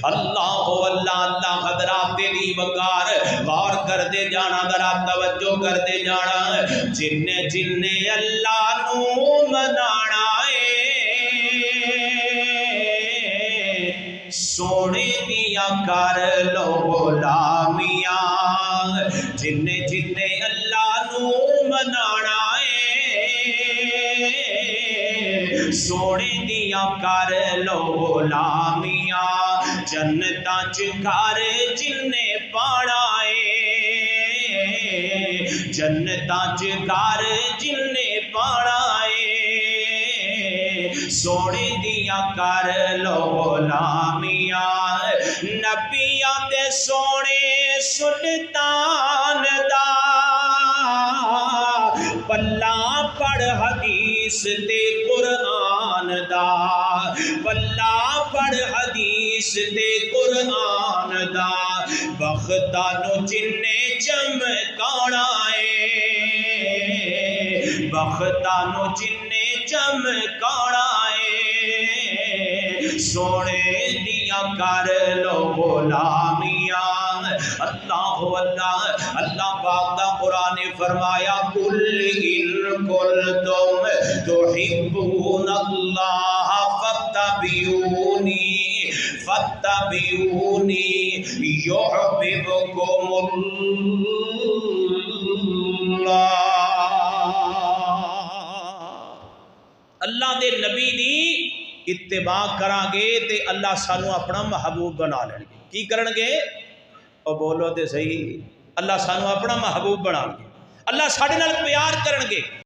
اللہ اللہ حضرات تیری وقار غور کر دے جانا ذرا توجہ کر دے جانا جن جن اللہ نو منانا سونے دیا کر لو غلامیاں جن جن اللہ نو منانا سونے دیا کر لو غلامیاں جنتاں چ گھر جن پانا جنتاں چ گھر جن پانا سونے دیا کر لو غلامیاں نبیاں دے سونے سلطان دا پلہ پڑھ حدیث تے قرآن دا پلہ پڑھ حدیث تے قرآن دا بختانو جن چمکانا بختانو جن چمکانا سونے دیا کر لو غلامیاں اللہ اللہ اللہ پاک دا قرآن فرمایا قل ان کنتم تحبون اللہ فاتبعونی یحببکم اللہ دے نبی دی اتباع کران گے تے اللہ سانو اپنا محبوب بنا لیں گے کی کرن گے او بولو تے صحیح اللہ سانو اپنا محبوب بنا گے اللہ ساڈے نال پیار کرن گے